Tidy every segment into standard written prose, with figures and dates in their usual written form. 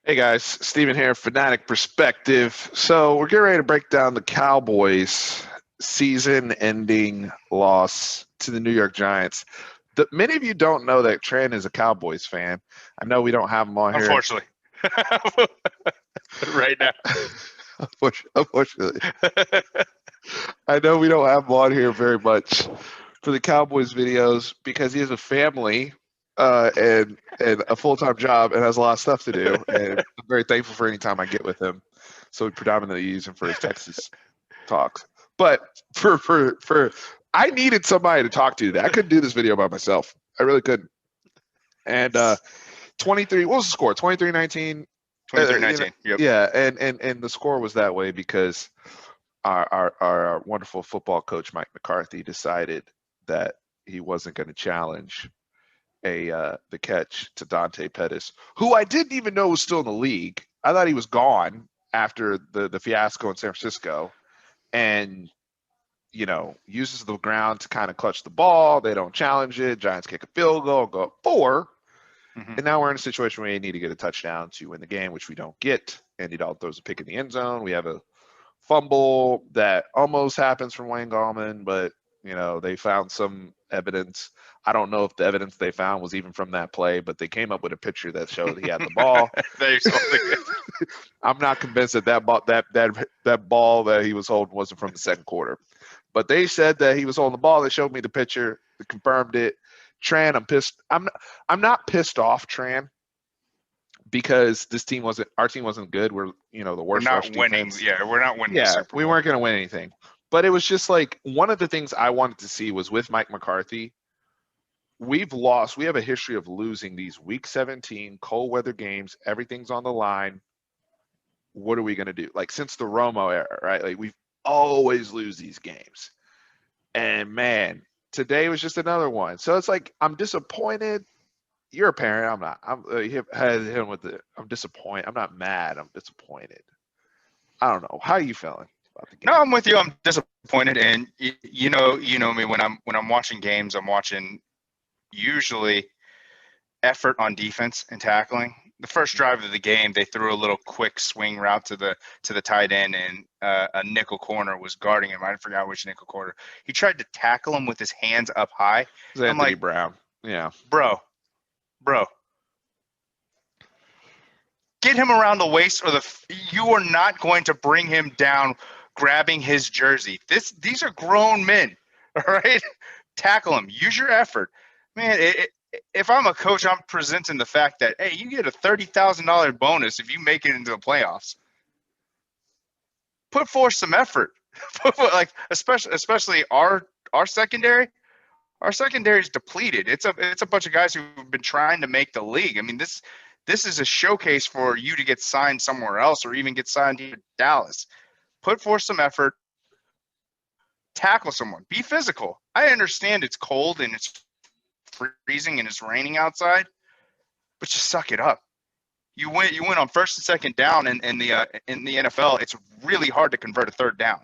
Hey guys, Steven here, Fanatic Perspective. So we're getting ready to break down the Cowboys season-ending loss to the New York Giants. Many of you don't know that Tran is a Cowboys fan. I know we don't have him on here. Unfortunately, right now. Unfortunately, I know we don't have him on here very much for the Cowboys videos because he has a family and a full-time job and has a lot of stuff to do. And I'm very thankful for any time I get with him. So we predominantly use him for his Texas talks. But for I needed somebody to talk to today. I couldn't do this video by myself. I really couldn't. And 23, what was the score? 23-19. 23-19. Yep. Yeah, and the score was that way because our wonderful football coach Mike McCarthy decided that he wasn't going to challenge the catch to Dante Pettis, who I didn't even know was still in the league. I thought he was gone after the fiasco in San Francisco, and uses the ground to kind of clutch the ball. They don't challenge it. Giants kick a field goal, go up 4. Mm-hmm. And now we're in a situation where you need to get a touchdown to win the game, which we don't get. Andy Dalton throws a pick in the end zone. We have a fumble that almost happens from Wayne Gallman, but they found some evidence. I don't know if the evidence they found was even from that play, but they came up with a picture that showed he had the ball. I'm not convinced that ball that he was holding wasn't from the second quarter, but they said that he was holding the ball. They showed me the picture, they confirmed it. Tran, I'm pissed. I'm not pissed off, Tran, because our team wasn't good. We're the worst rush defense. Yeah, we're not winning. Yeah, we weren't going to win anything. But it was just like one of the things I wanted to see was with Mike McCarthy. We've lost. We have a history of losing these Week 17 cold weather games. Everything's on the line. What are we going to do? Like since the Romo era, right? Like we always lose these games. And man, today was just another one. So it's like I'm disappointed. You're a parent. I'm not. I'm disappointed. I'm not mad. I'm disappointed. I don't know. How are you feeling about the game? No, I'm with you. I'm disappointed, and you know me when I'm watching games. I'm watching usually effort on defense and tackling. The first drive of the game, they threw a little quick swing route to the tight end, and a nickel corner was guarding him. I forgot which nickel corner. He tried to tackle him with his hands up high. It was Anthony Brown. Yeah, bro, get him around the waist, or you are not going to bring him down grabbing his jersey. These are grown men, all right? Tackle him. Use your effort. Man, if I'm a coach, I'm presenting the fact that, hey, you get a $30,000 bonus if you make it into the playoffs. Put forth some effort. Like especially our secondary. Our secondary is depleted. It's a bunch of guys who've been trying to make the league. I mean, this is a showcase for you to get signed somewhere else or even get signed to Dallas. Put forth some effort. Tackle someone. Be physical. I understand it's cold and it's freezing and it's raining outside, but just suck it up. You win on first and second down in the NFL. It's really hard to convert a third down.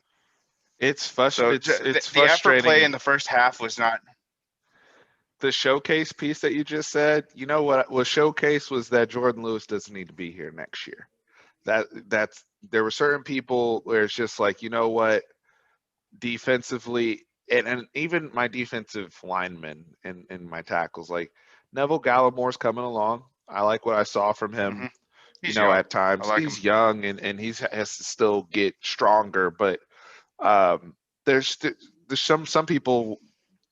It's frustrating. The effort play in the first half was not. The showcase piece that you just said, you know what was showcase was that Jordan Lewis doesn't need to be here next year. There were certain people where it's just like, you know what, defensively, and even my defensive linemen and my tackles, like Neville Gallimore's coming along. I like what I saw from him. Mm-hmm. He's young. At times he's young and he has to still get stronger, but there's some people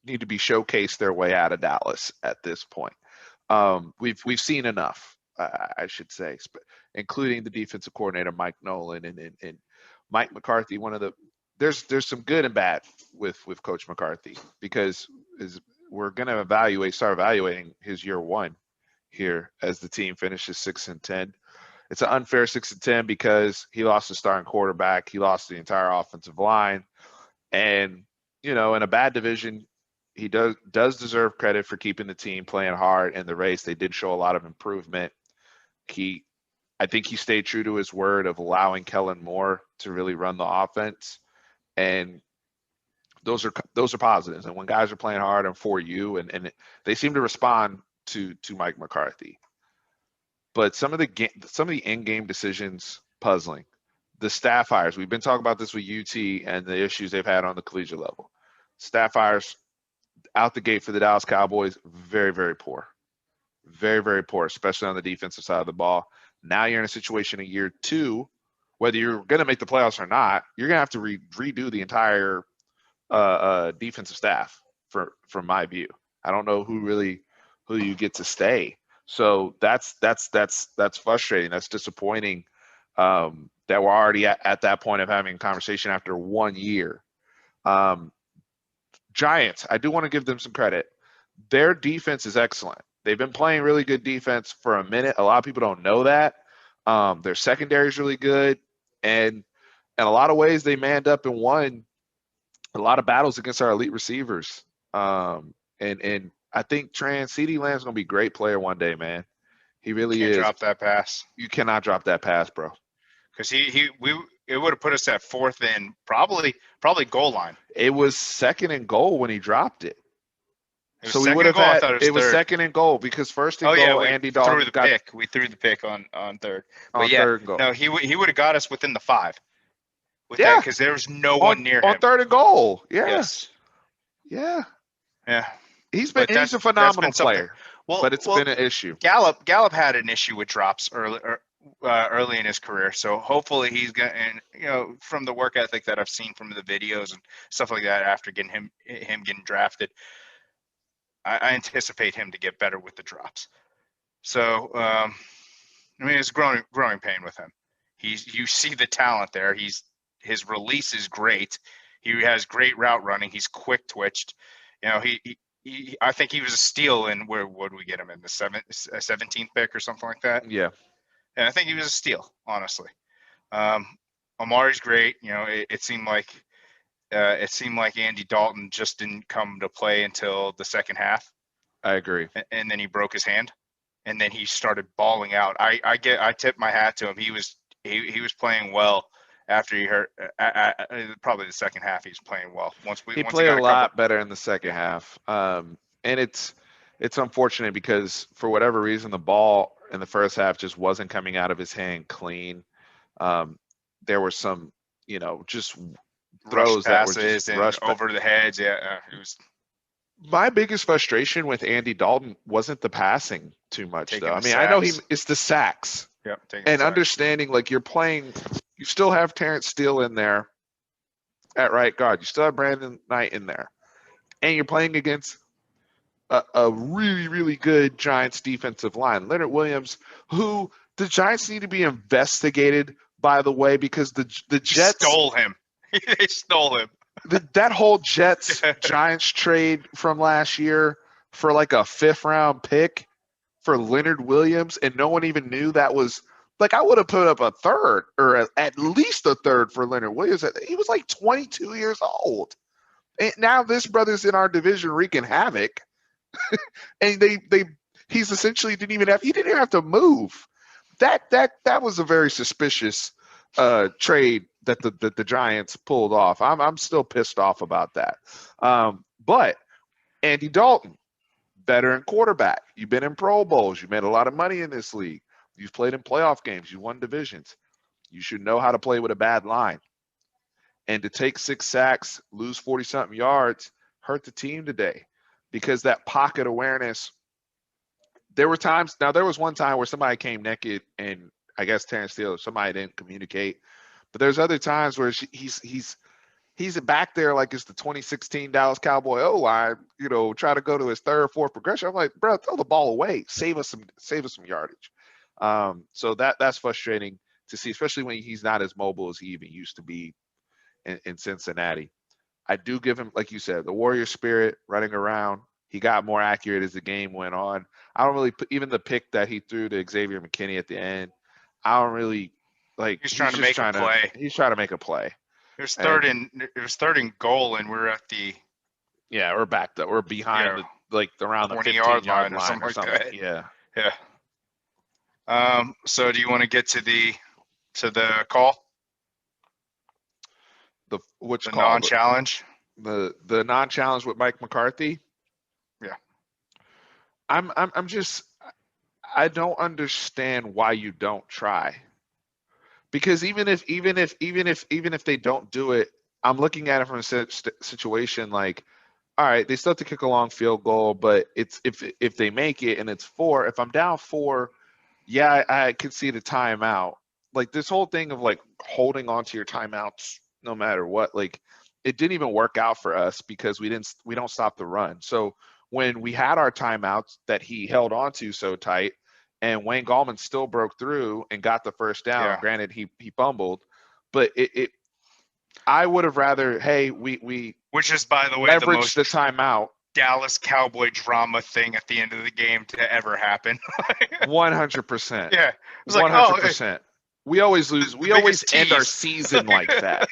need to be showcased their way out of Dallas at this point. We've seen enough, I should say, including the defensive coordinator Mike Nolan and Mike McCarthy. There's some good and bad with Coach McCarthy because we're going to start evaluating his year one here as the team finishes 6-10. It's an unfair 6-10 because he lost the starting quarterback, he lost the entire offensive line, and in a bad division, he does deserve credit for keeping the team playing hard in the race. They did show a lot of improvement. I think he stayed true to his word of allowing Kellen Moore to really run the offense, and those are positives. And when guys are playing hard and for you, and they seem to respond to Mike McCarthy. but some of the in-game decisions puzzling. The staff hires. We've been talking about this with UT and the issues they've had on the collegiate level. Staff hires out the gate for the Dallas Cowboys, very, very poor. Very, very poor, especially on the defensive side of the ball. Now you're in a situation in year 2, whether you're going to make the playoffs or not, you're going to have to redo the entire defensive staff from my view. I don't know who you get to stay. So that's frustrating. That's disappointing that we're already at that point of having a conversation after 1 year. Giants, I do want to give them some credit. Their defense is excellent. They've been playing really good defense for a minute. A lot of people don't know that. Their secondary is really good. And in a lot of ways, they manned up and won a lot of battles against our elite receivers. And I think CeeDee Lamb's going to be a great player one day, man. He really is. Drop that pass. You cannot drop that pass, bro. Because it would have put us at 4th and probably goal line. It was 2nd and goal when he dropped it. So we would have had it was 2nd and goal because 1st and goal, Andy Dalton threw the pick. We threw the pick on 3rd. But on 3rd and goal. No, he would have got us within the 5. Because there was no one near him on 3rd and goal. Yeah. Yes. Yeah. Yeah. He's a phenomenal player. But it's been an issue. Gallup had an issue with drops early in his career, so hopefully he's going. And from the work ethic that I've seen from the videos and stuff like that after getting him getting drafted, I anticipate him to get better with the drops. So it's growing pain with him. You see the talent there. His release is great. He has great route running. He's quick twitched. I think he was a steal in where would we get him in the 17th pick or something like that? Yeah. And I think he was a steal, honestly. Amari's great. It seemed like Andy Dalton just didn't come to play until the second half. I agree. And then he broke his hand, and then he started balling out. I tip my hat to him. He was playing well. After he hurt, probably the second half, he's playing well. He played a lot better in the second half, and it's unfortunate because for whatever reason the ball in the first half just wasn't coming out of his hand clean. There were some, just throws that were just rushed over the heads. Yeah, it was. My biggest frustration with Andy Dalton wasn't the passing too much, though. I mean, I know it's the sacks. Yep, and understanding like you're playing. You still have Terrence Steele in there at right guard. You still have Brandon Knight in there. And you're playing against a really, really good Giants defensive line. Leonard Williams, who the Giants need to be investigated, by the way, because the Jets stole him. They stole him. That whole Jets-Giants trade from last year for like a 5th-round pick for Leonard Williams, and no one even knew that was – like, I would have put up a 3rd or at least a 3rd for Leonard Williams. He was like 22 years old. And now this brother's in our division wreaking havoc. And he's essentially he didn't even have to move. That was a very suspicious trade that the Giants pulled off. I'm still pissed off about that. But Andy Dalton, veteran quarterback. You've been in Pro Bowls. You made a lot of money in this league. You've played in playoff games. You won divisions. You should know how to play with a bad line. And to take 6 sacks, lose 40-something yards, hurt the team today because that pocket awareness. There were times – now there was one time where somebody came naked and I guess Terrence Steele, somebody didn't communicate. But there's other times where he's back there like it's the 2016 Dallas Cowboy O-line, try to go to his 3rd or 4th progression. I'm like, bro, throw the ball away. Save us some yardage. So that's frustrating to see, especially when he's not as mobile as he even used to be in Cincinnati. I do give him, like you said, the warrior spirit running around. He got more accurate as the game went on. I don't really even the pick that he threw to Xavier McKinney at the end. I don't really like. He's trying to make a play. He's trying to make a play. It was 3rd and goal, and we're at the. Yeah, we're back. We're behind around the 20-yard line or something like that. Yeah. Yeah. So do you want to get to the call? Which the call? Non-challenge? The non-challenge with Mike McCarthy? Yeah. I'm just I don't understand why you don't try. Because even if they don't do it, I'm looking at it from a situation like, all right, they still have to kick a long field goal, but it's if they make it and it's 4, if I'm down 4, yeah, I can see the timeout. Like this whole thing of like holding on to your timeouts no matter what, like it didn't even work out for us because we don't stop the run. So when we had our timeouts that he held on to so tight, and Wayne Gallman still broke through and got the first down. Yeah. Granted, he fumbled, but it I would have rather, hey, we Which is, by the way, the leverage most the timeout. Dallas Cowboy drama thing at the end of the game to ever happen. 100%. Yeah. It was like, 100%. We always lose. We always biggest end our tease. season like that.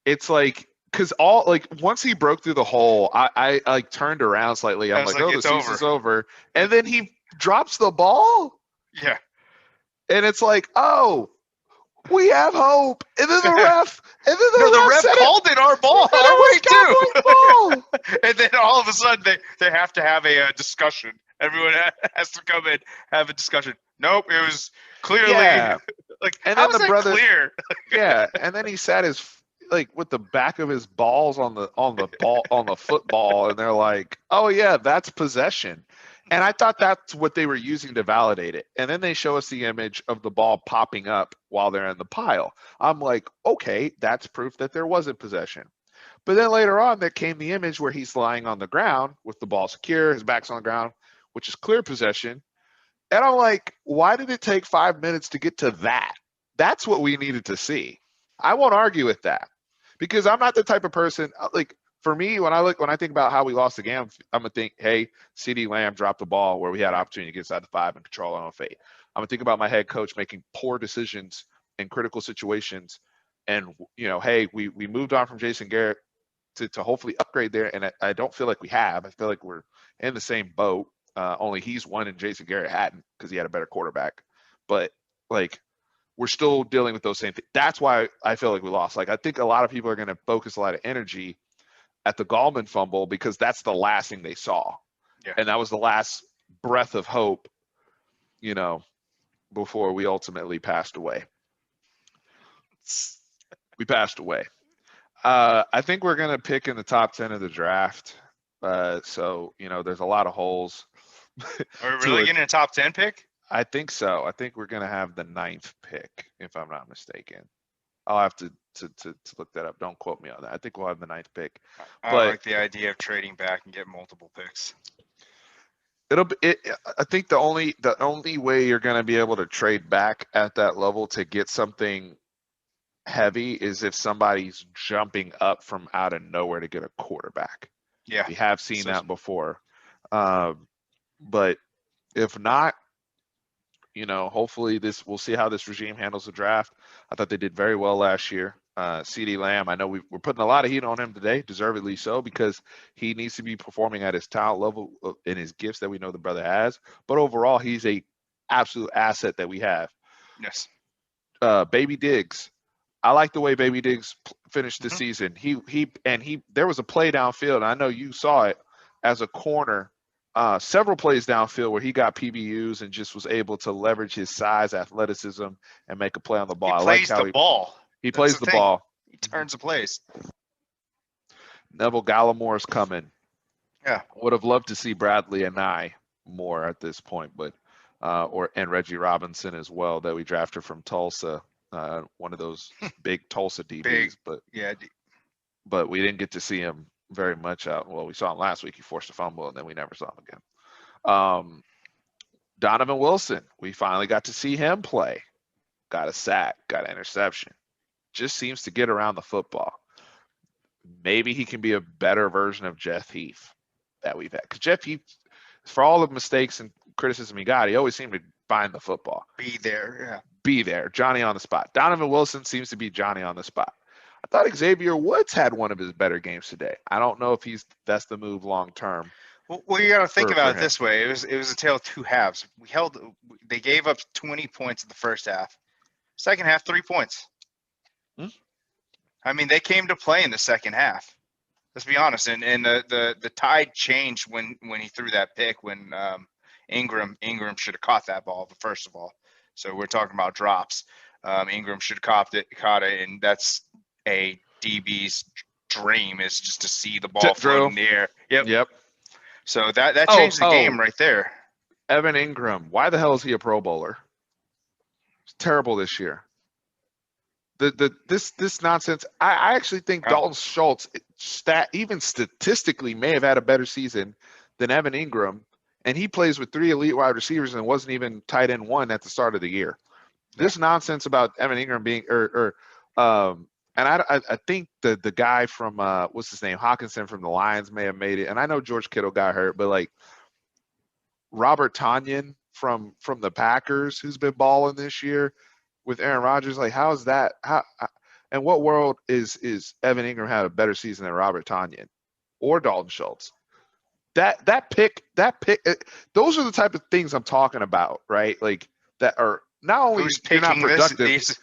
It's like, because all like once he broke through the hole, I like turned around slightly. I I'm was like, like, oh, the it's season's over. over. And then he drops the ball, Yeah. and it's like, oh, we have hope. And then the ref, No, the ref said called it our ball, and our way it was too. Cowboys' ball. And then all of a sudden they have to have a discussion. Everyone has to come in, have a discussion. Nope, it was clearly Yeah. like, And how then is the that brother, clear? yeah, and then he sat his like with the back of his balls on the ball on the football, and they're like, "Oh yeah, that's possession." And I thought that's what they were using to validate it. And then they show us the image of the ball popping up while they're in the pile. I'm like, okay, that's proof that there wasn't possession. But then later on, there came the image where he's lying on the ground with the ball secure, his back's on the ground, which is clear possession. And I'm like, why did it take 5 minutes to get to that? That's what we needed to see. I won't argue with that because I'm not the type of person like for me when I think about how we lost the game, I'm gonna think, hey, CD Lamb dropped the ball where we had opportunity to get inside the 5 and control our own fate. I'm gonna think about my head coach making poor decisions in critical situations, and hey, we moved on from Jason Garrett to hopefully upgrade there, and I don't feel like we have. I feel like we're in the same boat. Only he's won and Jason Garrett hadn't because he had a better quarterback. But like we're still dealing with those same things. That's why I feel like we lost. Like I think a lot of people are going to focus a lot of energy at the Gallman fumble because that's the last thing they saw, Yeah. and that was the last breath of hope, before we ultimately passed away. We passed away. I think we're going to pick in the top 10 of the draft. So there's a lot of holes. Are we really getting a top 10 pick? I think so. I think we're going to have the 9th pick, if I'm not mistaken. I'll have to look that up. Don't quote me on that. I think we'll have the 9th pick. I like the idea of trading back and get multiple picks. I think the only way you're going to be able to trade back at that level to get something heavy is if somebody's jumping up from out of nowhere to get a quarterback. Yeah. We have seen that before. But if not, hopefully we'll see how this regime handles the draft. I thought they did very well last year. CD Lamb, I know we're putting a lot of heat on him today, deservedly so, because he needs to be performing at his talent level in his gifts that we know the brother has. But overall, he's a absolute asset that we have. Yes. Baby Diggs. I like the way Baby Diggs finished the season. There was a play downfield, and I know you saw it as a corner. Several plays downfield where he got PBUs and just was able to leverage his size, athleticism, and make a play on the ball. He plays the ball. He plays the ball. He turns the plays. Neville Gallimore's coming. Yeah. Would have loved to see Bradley and I more at this point, but and Reggie Robinson as well that we drafted from Tulsa. One of those big Tulsa DBs, but we didn't get to see him very much out. Well, we saw him last week. He forced a fumble, and then we never saw him again. Donovan Wilson, we finally got to see him play. Got a sack, got an interception. Just seems to get around the football. Maybe he can be a better version of Jeff Heath that we've had. Because Jeff Heath, for all the mistakes and criticism he got, he always seemed to find the football. Be there, yeah. Be there, Johnny on the spot. Donovan Wilson seems to be Johnny on the spot. I thought Xavier Woods had one of his better games today. I don't know if that's the move long term. Well, you got to think about it this way. It was a tale of two halves. They gave up 20 points in the first half. Second half, 3 points. I mean, they came to play in the second half. Let's be honest. And the tide changed when he threw that pick when Ingram should have caught that ball, first of all. So we're talking about drops. Ingram should have caught it, and that's a DB's dream, is just to see the ball float in the air. Yep. So that changed the game right there. Evan Ingram, why the hell is he a Pro Bowler? It's terrible this year. This nonsense. I actually think Dalton Schultz even statistically may have had a better season than Evan Ingram, and he plays with 3 elite wide receivers and wasn't even tight end 1 at the start of the year. This nonsense about Evan Ingram being and I think the guy from what's his name, Hawkinson from the Lions may have made it, and I know George Kittle got hurt, but like Robert Tonyan from the Packers, who's been balling this year with Aaron Rodgers, like how is that? And what world is Evan Ingram had a better season than Robert Tonyan or Dalton Schultz? That pick, those are the type of things I'm talking about, right? Like that are not only you're not productive.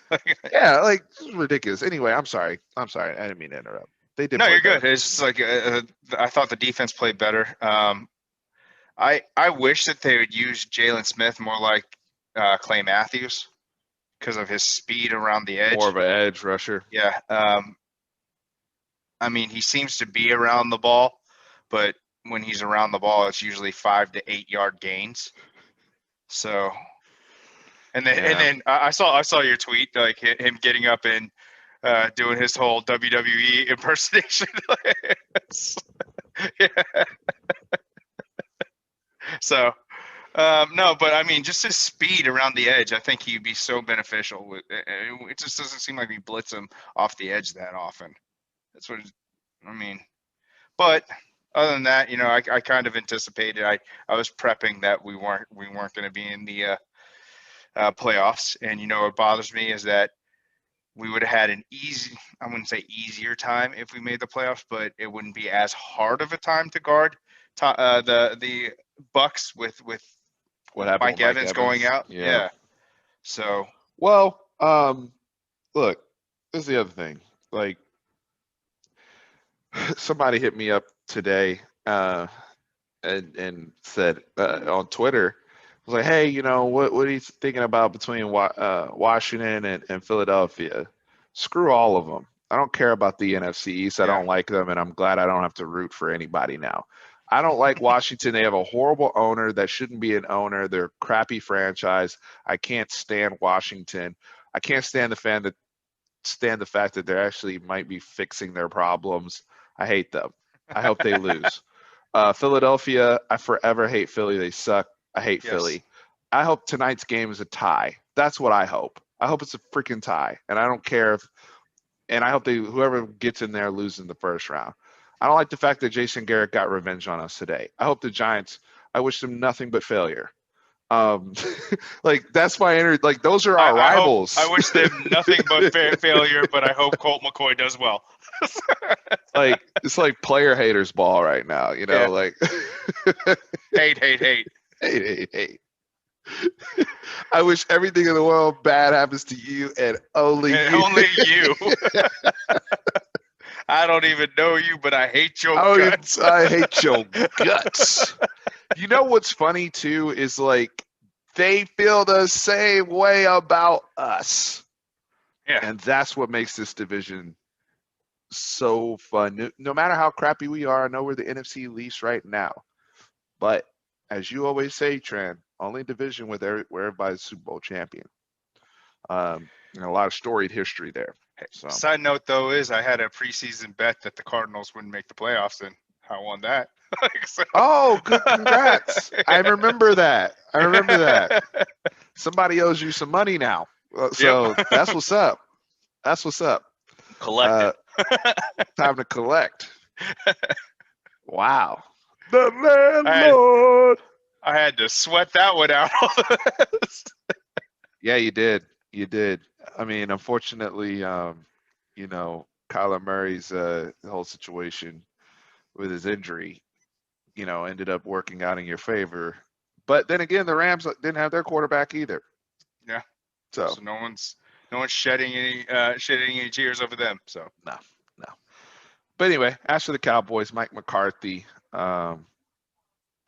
Yeah, like this is ridiculous. Anyway, I'm sorry. I didn't mean to interrupt. They did. No, you're good. It's just like I thought the defense played better. I wish that they would use Jalen Smith more like Clay Matthews because of his speed around the edge. More of an edge rusher. Yeah. I mean, he seems to be around the ball, but when he's around the ball, it's usually 5 to 8 yard gains. So, and then I saw your tweet, like him getting up and doing his whole WWE impersonation. Yeah. So, no, but I mean, just his speed around the edge, I think he'd be so beneficial. It just doesn't seem like we blitz him off the edge that often. That's what I mean. But other than that, I kind of anticipated. I was prepping that we weren't going to be in the playoffs, and what bothers me is that we would have had I wouldn't say easier time if we made the playoffs, but it wouldn't be as hard of a time to guard the Bucks with what happened Mike Evans going out. Yeah. So look, this is the other thing. Like somebody hit me up today and said on Twitter, was like, hey, what are you thinking about between Washington and Philadelphia? Screw all of them. I don't care about the NFC East. I don't like them, and I'm glad I don't have to root for anybody now. I don't like Washington. They have a horrible owner that shouldn't be an owner. They're a crappy franchise. I can't stand Washington. I can't stand the fact that they actually might be fixing their problems. I hate them. I hope they lose. Philadelphia, I forever hate Philly. They suck. I hate Philly. I hope tonight's game is a tie. That's what I hope. I hope it's a freaking tie. And I don't care and I hope whoever gets in there loses in the first round. I don't like the fact that Jason Garrett got revenge on us today. I hope the Giants, I wish them nothing but failure. Like that's my energy. Like those are our rivals. I wish them nothing but failure, but I hope Colt McCoy does well. Like it's like player haters ball right now, like hate. I wish everything in the world bad happens to you and only you. Only you. I don't even know you, but I hate your guts. I hate your guts. You know what's funny too is like they feel the same way about us. Yeah. And that's what makes this division so fun. No matter how crappy we are, I know we're the NFC East right now. But as you always say, Tran, only division where everybody's Super Bowl champion. And a lot of storied history there. So. Side note, though, is I had a preseason bet that the Cardinals wouldn't make the playoffs, and I won that. Oh, good! Congrats! I remember that. Somebody owes you some money now, so that's what's up. Collect it. Time to collect. Wow. The landlord. I had to sweat that one out. Yeah, you did. I mean, unfortunately, Kyler Murray's whole situation with his injury, ended up working out in your favor. But then again, the Rams didn't have their quarterback either. Yeah. So no one's shedding any tears over them. So no. But anyway, as for the Cowboys, Mike McCarthy, up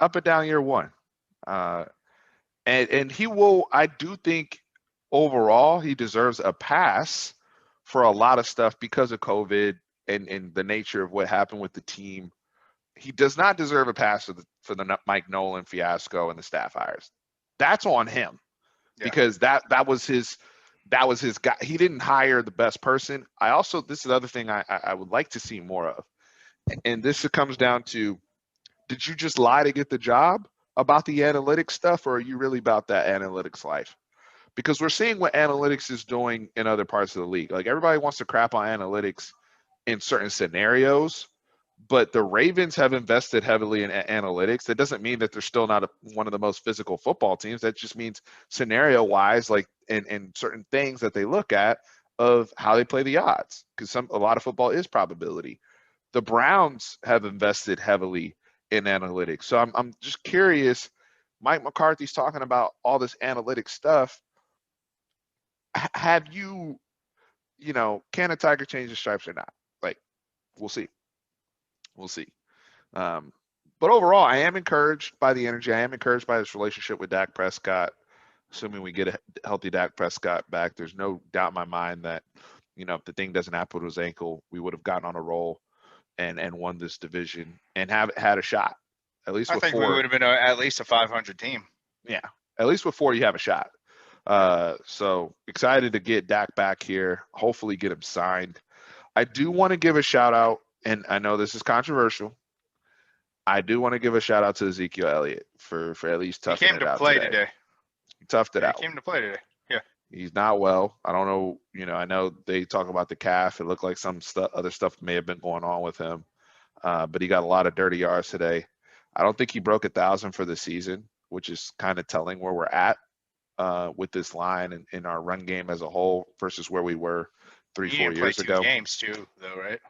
and down year one. Uh, and he will. I do think overall he deserves a pass for a lot of stuff because of COVID and the nature of what happened with the team. He does not deserve a pass for the Mike Nolan fiasco and the staff hires. That's on him Yeah. because that was his guy. He didn't hire the best person. I also, this is the other thing I would like to see more of, and this comes down to, did you just lie to get the job about the analytics stuff, or are you really about that analytics life? Because we're seeing what analytics is doing in other parts of the league. Like, everybody wants to crap on analytics in certain scenarios, but the Ravens have invested heavily in analytics. That doesn't mean that they're still not one of the most physical football teams. That just means scenario wise, like in certain things that they look at of how they play the odds, because a lot of football is probability. The Browns have invested heavily in analytics. So I'm just curious. Mike McCarthy's talking about all this analytic stuff. Have you, can a tiger change the stripes or not? Like, we'll see. We'll see. Um, but overall, I am encouraged by the energy. I am encouraged by this relationship with Dak Prescott. Assuming we get a healthy Dak Prescott back, there's no doubt in my mind that, if the thing doesn't happen with his ankle, we would have gotten on a roll and won this division and have had a shot. At least I with think we four. would have been at least a 500 team. Yeah. At least with four, you have a shot. So excited to get Dak back here. Hopefully get him signed. I do want to give a shout out, and I know this is controversial. I do want to give a shout out to Ezekiel Elliott for at least He toughing came it to out play today. today. He toughed it Yeah, out. he came to play today. Yeah. He's not well. I don't know. I know they talk about the calf. It looked like some other stuff may have been going on with him, but he got a lot of dirty yards today. I don't think he broke 1,000 for the season, which is kind of telling where we're at with this line and in our run game as a whole versus where we were He 4 didn't play years 2 ago. games too, though, right?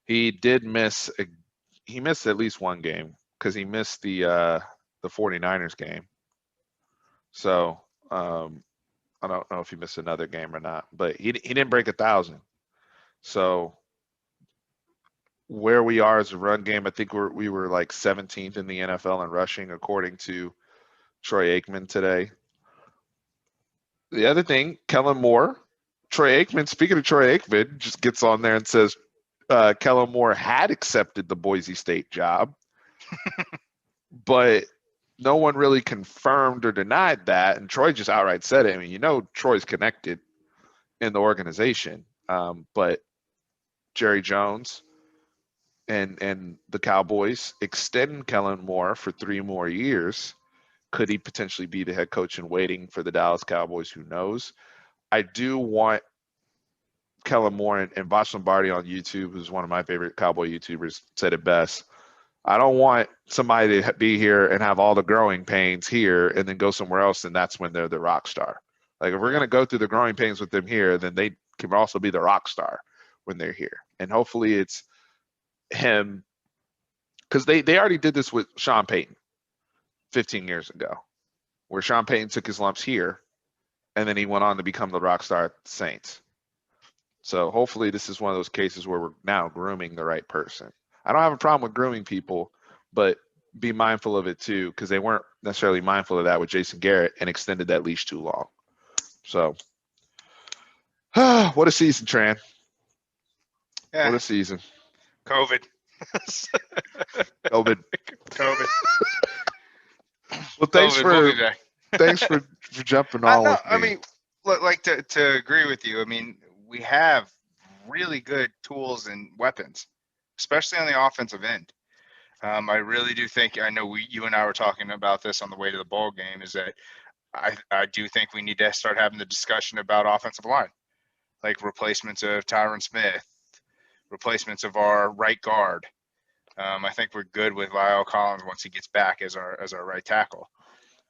He did miss. He missed at least one game because he missed the 49ers game. So I don't know if he missed another game or not, but he didn't break 1,000. So where we are as a run game, I think we were like 17th in the NFL in rushing, according to Troy Aikman today. The other thing, Kellen Moore, Troy Aikman. Speaking of Troy Aikman, just gets on there and says Kellen Moore had accepted the Boise State job, but no one really confirmed or denied that. And Troy just outright said it. I mean, Troy's connected in the organization, but Jerry Jones and the Cowboys extend Kellen Moore for 3 more years. Could he potentially be the head coach in waiting for the Dallas Cowboys? Who knows? I do want Kellen Moore, and Bosh Lombardi on YouTube, who's one of my favorite Cowboy YouTubers, said it best. I don't want somebody to be here and have all the growing pains here and then go somewhere else, and that's when they're the rock star. Like, if we're going to go through the growing pains with them here, then they can also be the rock star when they're here. And hopefully it's him, because they already did this with Sean Payton 15 years ago, where Sean Payton took his lumps here, and then he went on to become the rock star at the Saints. So hopefully this is one of those cases where we're now grooming the right person. I don't have a problem with grooming people, but be mindful of it too, because they weren't necessarily mindful of that with Jason Garrett and extended that leash too long. So, what a season, Tran. Yeah. What a season. COVID. COVID. Well, thanks for jumping on with me. I mean, like to agree with you. I mean, we have really good tools and weapons, especially on the offensive end. I really do think, I know you and I were talking about this on the way to the ball game, is that I do think we need to start having the discussion about offensive line, like replacements of Tyron Smith, replacements of our right guard. I think we're good with Lyle Collins once he gets back as our right tackle.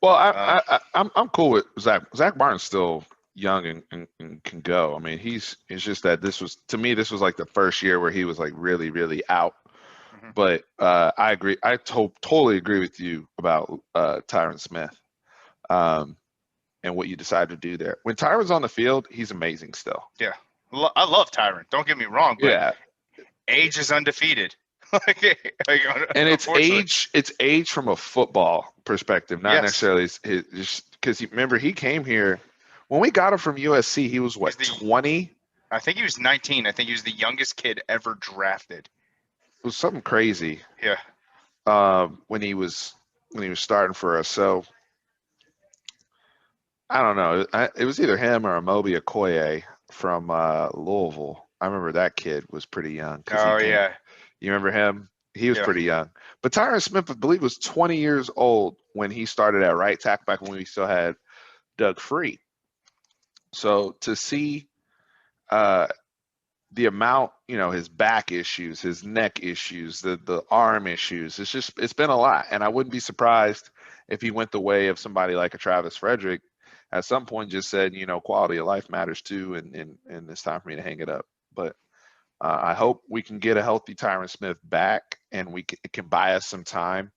Well, I'm cool with Zach. Zach Martin's still young and can go. I mean, it's just that this was like the first year where he was like really, really out. Mm-hmm. But I agree. I totally agree with you about Tyron Smith and what you decided to do there. When Tyron's on the field, he's amazing still. Yeah. I love Tyron. Don't get me wrong, but yeah. Age is undefeated. And unfortunately. it's age from a football perspective, not Yes. necessarily just because remember he came here when we got him from USC. He was He's what, the 20? I think he was 19. I think he was the youngest kid ever drafted. It was something crazy Yeah. when he was starting for us. So I don't know. It was either him or Amobi Okoye from Louisville. I remember that kid was pretty young because he Oh came. yeah. You remember him? He was Yeah. pretty young. But Tyron Smith, I believe, was 20 years old when he started at right tackle back when we still had Doug Free. So to see uh, the amount, his back issues, his neck issues, the arm issues, it's been a lot. And I wouldn't be surprised if he went the way of somebody like a Travis Frederick at some point just said, quality of life matters too, and it's time for me to hang it up. But I hope we can get a healthy Tyron Smith back, and it can buy us some time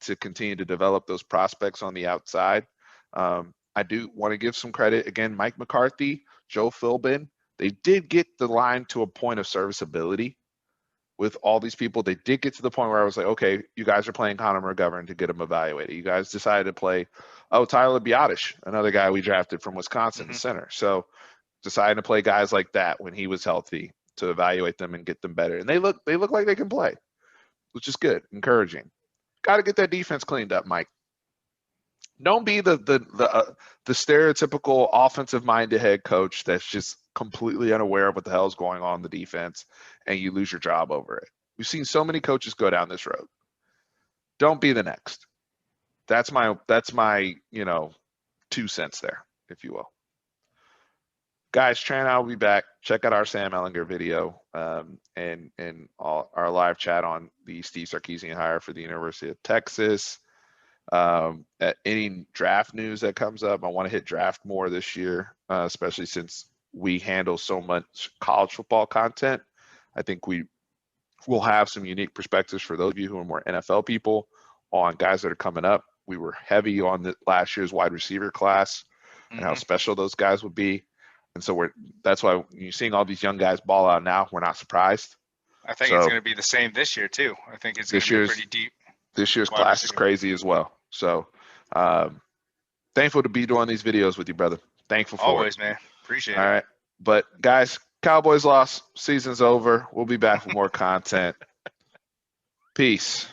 to continue to develop those prospects on the outside. I do want to give some credit again, Mike McCarthy, Joe Philbin. They did get the line to a point of serviceability with all these people. They did get to the point where I was like, okay, you guys are playing Connor McGovern to get him evaluated. You guys decided to play, Tyler Biotish, another guy we drafted from Wisconsin, the center. So deciding to play guys like that when he was healthy to evaluate them and get them better. And they look like they can play, which is good, encouraging. Got to get that defense cleaned up, Mike. Don't be the stereotypical offensive minded head coach that's just completely unaware of what the hell is going on in the defense, and you lose your job over it. We've seen so many coaches go down this road. Don't be the next. That's my 2 cents there, if you will. Guys, Tran, I'll be back. Check out our Sam Ellinger video and our live chat on the Steve Sarkisian hire for the University of Texas. At any draft news that comes up, I want to hit draft more this year, especially since we handle so much college football content. I think we will have some unique perspectives for those of you who are more NFL people on guys that are coming up. We were heavy on the last year's wide receiver class and how special those guys would be. And so that's why you're seeing all these young guys ball out now. We're not surprised. I think it's going to be the same this year too. I think it's going to be pretty deep. This year's class is crazy as well. So thankful to be doing these videos with you, brother. Thankful for Always, it. man. Appreciate it. All right. But guys, Cowboys lost. Season's over. We'll be back with more content. Peace.